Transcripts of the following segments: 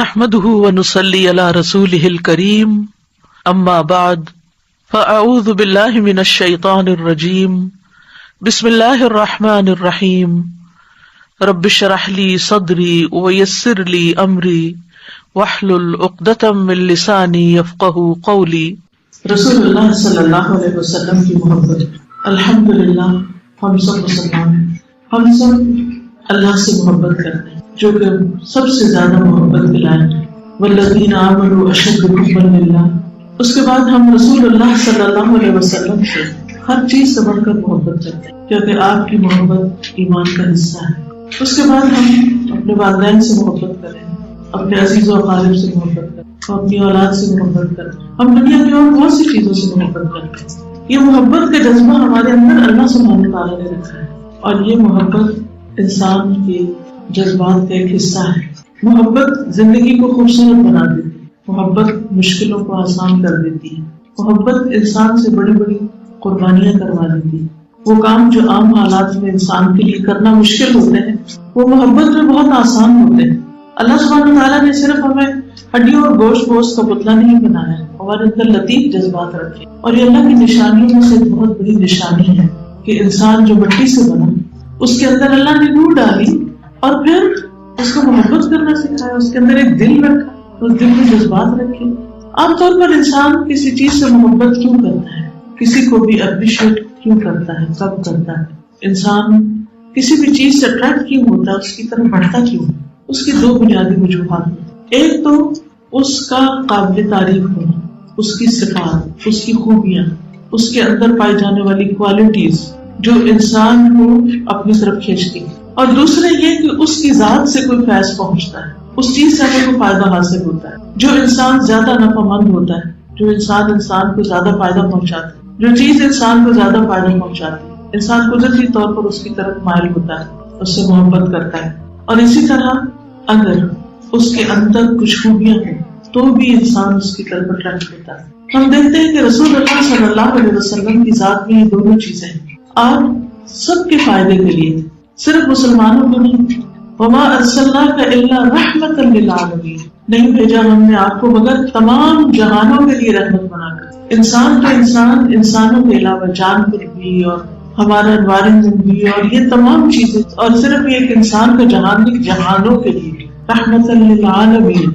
نحمده ونصلي على رسوله الكريم اما بعد فاعوذ بالله من الشيطان الرجيم بسم الله الرحمن الرحيم رب اشرح لي صدري ويسر لي امري واحلل عقدة من لساني يفقهوا قولي۔ رسول اللہ صلی اللہ علیہ وسلم کی محبت۔ الحمدللہ ہم سب مسلمان ہیں، ہم سب اللہ سے محبت کرتے ہیں جو کہ سب سے زیادہ محبت دلائے، والذین آمنوا اشد حبا للہ۔ اس کے بعد ہم رسول اللہ صلی اللہ علیہ وسلم سے ہر چیز سے بڑھ کر محبت کرتے ہیں کیونکہ آپ کی محبت ایمان کا حصہ ہے۔ اس کے بعد ہم اپنے والدین سے محبت کریں، اپنے عزیز و اقارب سے محبت کریں، ہم اپنی اولاد سے محبت کریں، ہم دنیا کی اور بہت سی چیزوں سے محبت کرتے ہیں۔ یہ محبت کا جذبہ ہمارے اندر اللہ سبحانہ تعالیٰ نے رکھا ہے، اور یہ محبت انسان کے جذبات کا ایک حصہ ہے۔ محبت زندگی کو خوبصورت بنا دیتی ہے، محبت مشکلوں کو آسان کر دیتی ہے، محبت انسان سے بڑی بڑی قربانیاں کروا دیتی ہے۔ وہ کام جو عام حالات میں انسان کے لیے کرنا مشکل ہوتے ہیں وہ محبت میں بہت آسان ہوتے ہیں۔ اللہ سبحانہ تعالیٰ نے صرف ہمیں ہڈیوں اور گوشت کا پتلا نہیں بنایا، ہمارے اندر لطیف جذبات رکھے، اور یہ اللہ کی نشانیوں میں سے بہت بڑی نشانی ہے کہ انسان جو مٹی سے بنا اس کے اندر اللہ نے روح ڈالی اور پھر اس کو محبت کرنا سکھایا، اس کے اندر ایک دل رکھا، اس دل میں جذبات رکھے۔ عام طور پر انسان کسی چیز سے محبت کیوں کرتا ہے، کسی کو بھی اپریشیٹ کیوں کرتا ہے، کب کرتا ہے، انسان کسی بھی چیز سے اٹریکٹ کیوں ہوتا ہے، اس کی طرف بڑھتا کیوں ہے؟ اس کی دو بنیادی وجوہات ہیں۔ ایک تو اس کا قابل تعریف ہونا، اس کی صفات، اس کی خوبیاں، اس کے اندر پائی جانے والی کوالٹیز جو انسان کو اپنی طرف کھینچتی ہیں، اور دوسرے یہ کہ اس کی ذات سے کوئی فیض پہنچتا ہے، اس چیز سے ہمیں کوئی فائدہ حاصل ہوتا ہے۔ جو انسان زیادہ نفع مند ہوتا ہے، جو انسان کو زیادہ فائدہ پہنچاتا ہے، جو چیز انسان کو زیادہ فائدہ پہنچاتی ہے، انسان قدرتی طور پر اس کی طرف مائل ہوتا ہے، اس سے محبت کرتا ہے۔ اور اسی طرح اگر اس کے اندر کچھ خوبیاں ہیں تو بھی انسان اس کی طرف اٹریکٹ ہوتا ہے۔ ہم دیکھتے ہیں کہ رسول اللہ صلی اللہ علیہ وسلم کی ذات میں یہ دونوں چیزیں ہیں، اور سب کے فائدے کے لیے، صرف مسلمانوں کو نہیں۔ وما ارسلناک الا رحمۃ للعالمین، نہیں بھیجا ہم نے آپ کو مگر تمام جہانوں کے لیے رحمت بنا کر۔ انسان تو انسانوں کے علاوہ جانور بھی اور ہمارا انوائرمنٹ بھی اور یہ تمام چیزیں، اور صرف ایک انسان کا جہان نہیں، جہانوں کے لیے رحمۃ للعالمین۔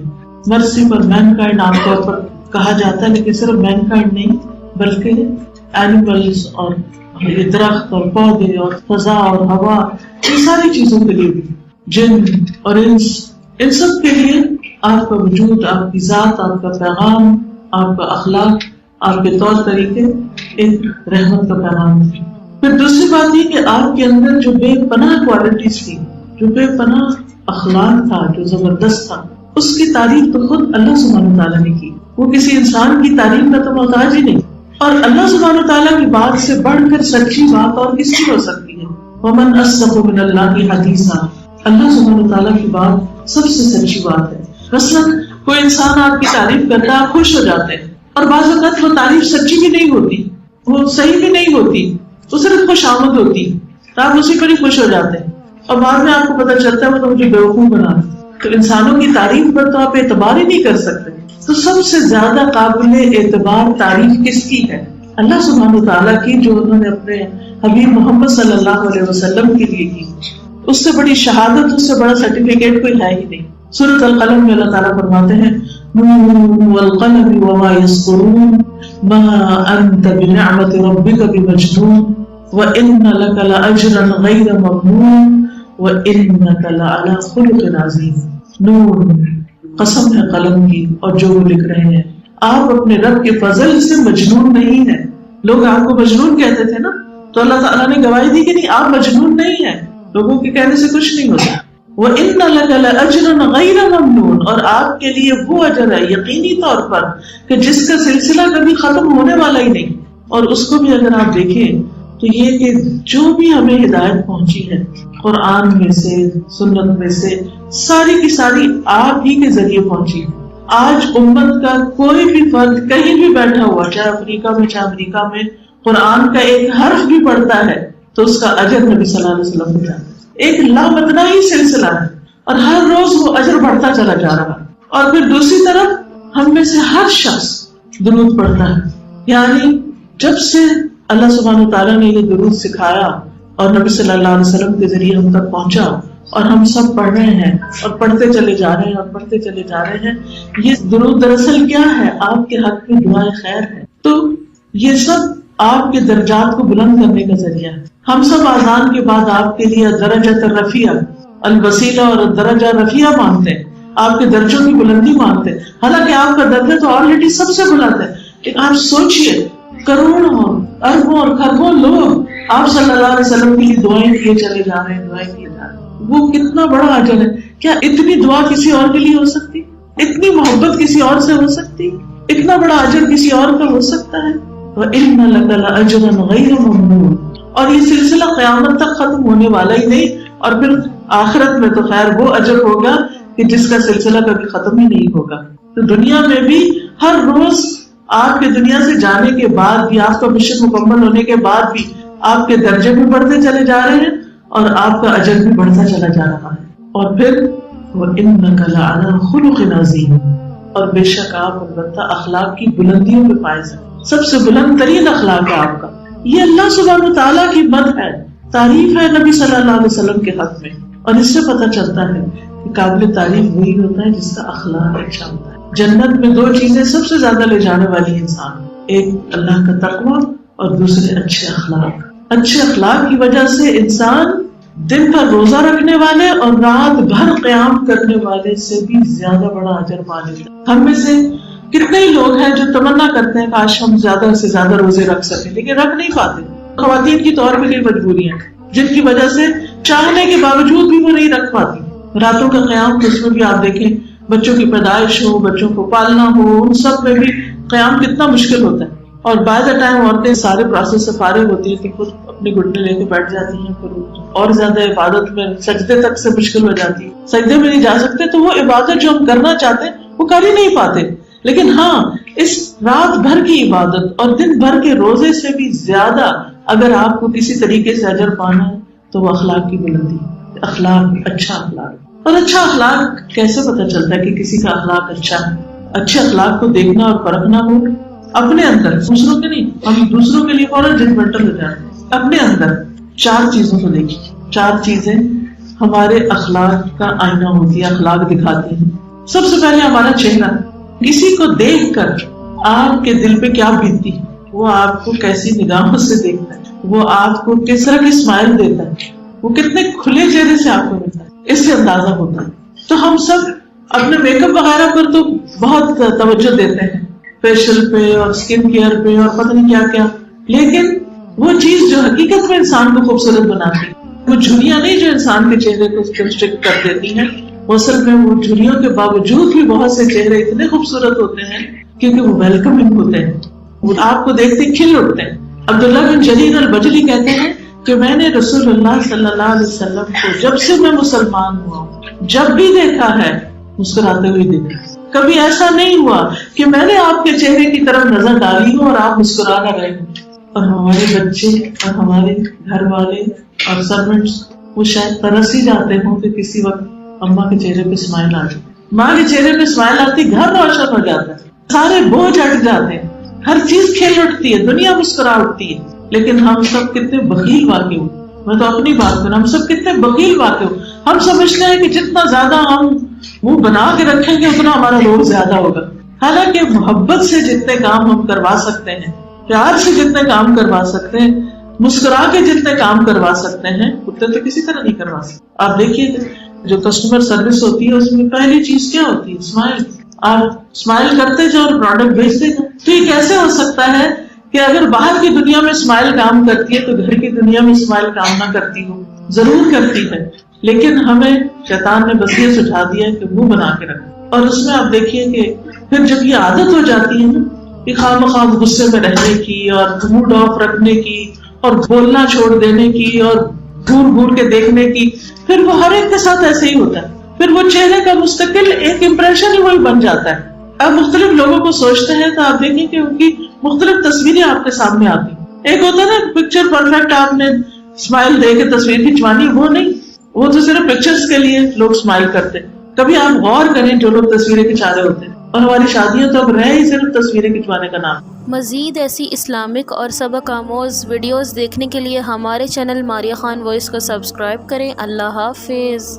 مرسی پر مین کائنڈ عام طور پر کہا جاتا ہے، لیکن صرف مین کائنڈ نہیں بلکہ اینیملز اور یہ درخت اور پودے اور فضا اور ہوا، ان ساری چیزوں کے لیے بھی، جن اور انس، ان سب کے لیے آپ کا وجود، آپ کی ذات، آپ کا پیغام، آپ کا اخلاق، آپ کے طور طریقے ایک رحمت کا پیغام ہے۔ پھر دوسری بات یہ کہ آپ کے اندر جو بے پناہ کوالٹیز تھی، جو بے پناہ اخلاق تھا، جو زبردست تھا، اس کی تعریف تو خود اللہ سبحانہ تعالیٰ نے کی، وہ کسی انسان کی تعریف کا تو محتاج ہی نہیں۔ اور اللہ سبحانہ تعالیٰ کی بات سے بڑھ کر سچی بات اور کس کی ہو سکتی ہے؟ ومن اصدق من اللہ حدیثا، اللہ سبحانہ تعالیٰ کی بات سب سے سچی بات ہے۔ مثلا کوئی انسان آپ کی تعریف کرتا ہے، آپ خوش ہو جاتے ہیں، اور بعض اوقات وہ تعریف سچی بھی نہیں ہوتی، وہ صحیح بھی نہیں ہوتی، وہ صرف خوش آمد ہوتی، تو آپ اسی پر ہی خوش ہو جاتے ہیں، اور بعد میں آپ کو پتہ چلتا ہے وہ تو مجھے بیوقوف بنا۔ تو انسانوں کی تعریف پر تو آپ اعتبار ہی نہیں کر سکتے۔ تو سب سے زیادہ قابل اعتبار تعریف کس کی ہے؟ اللہ سبحانہ تعالیٰ کی، جو انہوں نے اپنے حبیب محمد صلی اللہ علیہ وسلم کے لیے کی۔ اس سے بڑی شہادت، اس سے بڑا سرٹیفکیٹ کوئی ہے ہی نہیں۔ سورۃ القلم میں اللہ تعالیٰ فرماتے ہیں نون والقلم وما یسطرون ما انت بنعمت ربک بمجنون وان لک لاجرا غیر ممنون وانک لعلی خلق عظیم۔ نون، قسم ہے قلم کی اور جو وہ لکھ رہے ہیں، آپ اپنے رب کے فضل سے مجنون نہیں ہیں۔ لوگ آپ کو مجنون کہتے تھے نا، تو اللہ تعالیٰ نے گواہی دی کہ نہیں، آپ مجنون نہیں ہیں، لوگوں کے کہنے سے کچھ نہیں ہوتا۔ وَإِنَّ لَكَ لَأَجْرًا غَيْرَ مَمْنُونٍ، اور آپ کے لیے وہ اجر ہے یقینی طور پر کہ جس کا سلسلہ کبھی ختم ہونے والا ہی نہیں۔ اور اس کو بھی اگر آپ دیکھیں تو یہ کہ جو بھی ہمیں ہدایت پہنچی ہے قرآن میں سے، سنت میں سے، ساری کی ساری آپ ہی کے ذریعے پہنچی۔ آج امت کا کوئی بھی فرد کہیں بھی بیٹھا ہوا، چاہے افریقہ میں چاہے امریکہ میں، قرآن کا ایک حرف بھی پڑھتا ہے تو اس کا اجر نبی صلی اللہ علیہ وسلم کو جاتا ہے۔ ایک لامتناہی سلسلہ ہے، اور ہر روز وہ اجر بڑھتا چلا جا رہا ہے۔ اور پھر دوسری طرف ہم میں سے ہر شخص درود پڑھتا ہے. یعنی جب سے اللہ سبحانہ تعالیٰ نے یہ درود سکھایا اور نبی صلی اللہ علیہ وسلم کے ذریعے ہم تک پہنچا اور ہم سب پڑھ رہے ہیں اور پڑھتے چلے جا رہے ہیں اور پڑھتے چلے جا رہے ہیں. یہ درود دراصل کیا ہے؟ آپ کے حق میں دعائیں خیر ہے. تو یہ سب آپ کے درجات کو بلند کرنے کا ذریعہ ہے. ہم سب آذان کے بعد آپ کے لیے درجۃ الرفیع الوسیلہ اور درجہ رفیع مانگتے ہیں، آپ کے درجوں کی بلندی مانگتے ہیں. حالانکہ آپ کا درجہ تو آلریڈی سب سے بلند ہے. لیکن آپ سوچئے کروڑوں اربوں اور خربوں لوگ آپ صلی اللہ علیہ وسلم کے لیے دعائیں کیے چلے جا رہے ہیں، دعائیں کیے جا رہے ہیں. وہ کتنا بڑا اجر ہے. کیا اتنی دعا کسی اور کے لیے ہو سکتی؟ اتنی محبت کسی اور سے ہو سکتی؟ اتنا بڑا اجر کسی اور کا ہو سکتا ہے؟ وَإِنَّ لَكَ لَأَجْرًا غَيْرَ مَمْنُونٍ. اور یہ سلسلہ قیامت تک ختم ہونے والا ہی نہیں، اور پھر آخرت میں تو خیر وہ اجر ہوگا کہ جس کا سلسلہ کبھی ختم ہی نہیں ہوگا. تو دنیا میں بھی ہر روز آپ کے دنیا سے جانے کے بعد بھی، آپ کا مشن مکمل ہونے کے بعد بھی آپ کے درجے بھی بڑھتے چلے جا رہے ہیں اور آپ کا اجر بھی بڑھتا چلا جا رہا ہے. اور پھر وَإِنَّكَ لَعَلَىٰ خُلُقٍ عَظِيمٍ. اور بے شک آپ البتہ اخلاق کی بلندیوں پہ فائز ہیں. سب سے بلند ترین اخلاق ہے آپ کا. یہ اللہ سبحانہ تعالیٰ کی مدح ہے، تعریف ہے نبی صلی اللہ علیہ وسلم کے حق میں. اور اس سے پتہ چلتا ہے کہ قابل تعریف وہی ہوتا ہے جس کا اخلاق اچھا ہوتا ہے. جنت میں دو چیزیں سب سے زیادہ لے جانے والی انسان، ایک اللہ کا تقویٰ اور دوسرے اچھے اخلاق. اچھے اخلاق کی وجہ سے انسان دن بھر روزہ رکھنے والے اور رات بھر قیام کرنے والے سے بھی زیادہ بڑا اجر پا لیتا ہے. ہم میں سے کتنے ہی لوگ ہیں جو تمنا کرتے ہیں کاش ہم زیادہ سے زیادہ روزے رکھ سکیں، لیکن رکھ نہیں پاتے. خواتین کی طور پہ کئی مجبوریاں جن کی وجہ سے چاہنے کے باوجود بھی وہ نہیں رکھ پاتی. راتوں کا قیام، اس میں بھی آپ دیکھیں بچوں کی پیدائش ہو، بچوں کو پالنا ہو، ان سب میں بھی قیام کتنا مشکل ہوتا ہے. اور بعد ٹائم عورتیں سارے پروسیس سے فارغ ہوتی ہیں کہ خود اپنی گھٹنے لے کے بیٹھ جاتی ہیں، پھر اور زیادہ عبادت میں سجدے تک سے مشکل ہو جاتی ہے. سجدے میں نہیں جا سکتے تو وہ عبادت جو ہم کرنا چاہتے ہیں وہ کر ہی نہیں پاتے. لیکن ہاں، اس رات بھر کی عبادت اور دن بھر کے روزے سے بھی زیادہ اگر آپ کو کسی طریقے سے اجر پانا ہے تو وہ اخلاق کی بلندی، اخلاق، اچھا اخلاق. اور اچھا اخلاق کیسے پتہ چلتا ہے کہ کسی کا اخلاق اچھا ہے؟ اچھے اخلاق کو دیکھنا اور پرکھنا ہو اپنے اندر، دوسروں کے نہیں. ہم دوسروں کے لیے فوراً ججمنٹل ہو جاتے ہیں. اپنے اندر 4 چیزوں کو دیکھیے. 4 چیزیں ہمارے اخلاق کا آئینہ ہوتی ہے، اخلاق دکھاتی ہیں. سب سے پہلے ہمارا چہرہ. کسی کو دیکھ کر آپ کے دل پہ کیا بیتتی ہے، وہ آپ کو کیسی نگاہوں سے دیکھتا ہے، وہ آپ کو کس طرح کی اسمائل دیتا ہے، وہ کتنے کھلے چہرے سے آپ کو ملتا ہے، اس سے اندازہ ہوتا ہے. تو ہم سب اپنے میک اپ وغیرہ پر تو بہت توجہ دیتے ہیں، فیشل پہ اور اسکن کیئر پہ اور پتہ نہیں کیا کیا، لیکن وہ چیز جو حقیقت میں انسان کو خوبصورت بناتی ہے، وہ جھریاں نہیں جو انسان کے چہرے کو کنسٹرکٹ کر دیتی ہیں. اصل میں وہ جھریوں کے باوجود بھی بہت سے چہرے اتنے خوبصورت ہوتے ہیں کیونکہ وہ ویلکمنگ ہوتے ہیں، وہ آپ کو دیکھتے کھل اٹھتے ہیں. عبداللہ بن جریر البجلی کہتے ہیں کہ میں نے رسول اللہ صلی اللہ علیہ وسلم کو جب سے میں مسلمان ہوا جب بھی دیکھا ہے مسکراتے ہوئے دیکھا. کبھی ایسا نہیں ہوا کہ میں نے آپ کے چہرے کی طرف نظر ڈالی ہو اور آپ مسکرا نہ رہے ہوں. اور ہمارے بچے اور ہمارے گھر والے اور سرونٹس وہ شاید ترس ہی جاتے ہوں کہ کسی وقت اماں کے چہرے پہ اسمائل آ جائے، ماں کے چہرے پہ اسمائل آتی، گھر روشن ہو جاتا ہے، سارے بوجھ ہٹ جاتے ہیں، ہر چیز کھل اٹھتی ہے، دنیا مسکرا اٹھتی ہے. لیکن ہم سب کتنے بخیل واقع ہو. میں تو اپنی بات کروں، ہم سب کتنے بخیل واقع ہو. ہم سمجھتے ہیں کہ جتنا زیادہ ہم منہ بنا کے رکھیں گے اتنا ہمارا لوگ زیادہ ہوگا. حالانکہ محبت سے جتنے کام ہم کروا سکتے ہیں، پیار سے جتنے کام کروا سکتے ہیں، مسکرا کے جتنے کام کروا سکتے ہیں اتنے تو کسی طرح نہیں کروا سکتے. آپ دیکھیے جو کسٹمر سروس ہوتی ہے اس میں پہلی چیز کیا ہوتی ہے؟ اسمائل. آپ اسمائل کرتے جاؤ اور پروڈکٹ بھیجتے جاؤ. تو یہ کیسے ہو سکتا ہے کہ اگر باہر کی دنیا میں اسمائل کام کرتی ہے تو گھر کی دنیا میں اسمائل کام نہ کرتی ہو؟ ضرور کرتی ہے، لیکن ہمیں شیطان نے بس یہ سجھا دیا کہ منہ بنا کے رکھو. اور اس میں آپ دیکھیے کہ پھر جب یہ عادت ہو جاتی ہے نا کہ خواہ مخواہ غصے میں رہنے کی اور موڈ آف رکھنے کی اور بولنا چھوڑ دینے کی اور گھور گھور کے دیکھنے کی، پھر وہ ہر ایک کے ساتھ ایسے ہی ہوتا ہے. پھر وہ چہرے کا مستقل ایک امپریشن ہی وہی بن جاتا ہے. اب مختلف لوگوں کو سوچتے ہیں تو آپ دیکھیں کہ ان کی مختلف تصویریں آپ کے سامنے آتی. ایک ہوتا ہے نا پکچر پرفیکٹ، آپ نے اسمائل دے کے تصویر کھنچوانی، وہ نہیں، وہ تو صرف پکچرز کے لیے لوگ اسمائل کرتے. کبھی آپ غور کریں جو لوگ تصویریں کھنچا رہے ہوتے ہیں، اور ہماری شادیاں تو اب رہ ہی صرف تصویریں کھنچوانے کا نام۔ مزید ایسی اسلامک اور سبق آموز ویڈیوز دیکھنے کے لیے ہمارے چینل ماریہ خان وائس کو سبسکرائب کریں۔ اللہ حافظ۔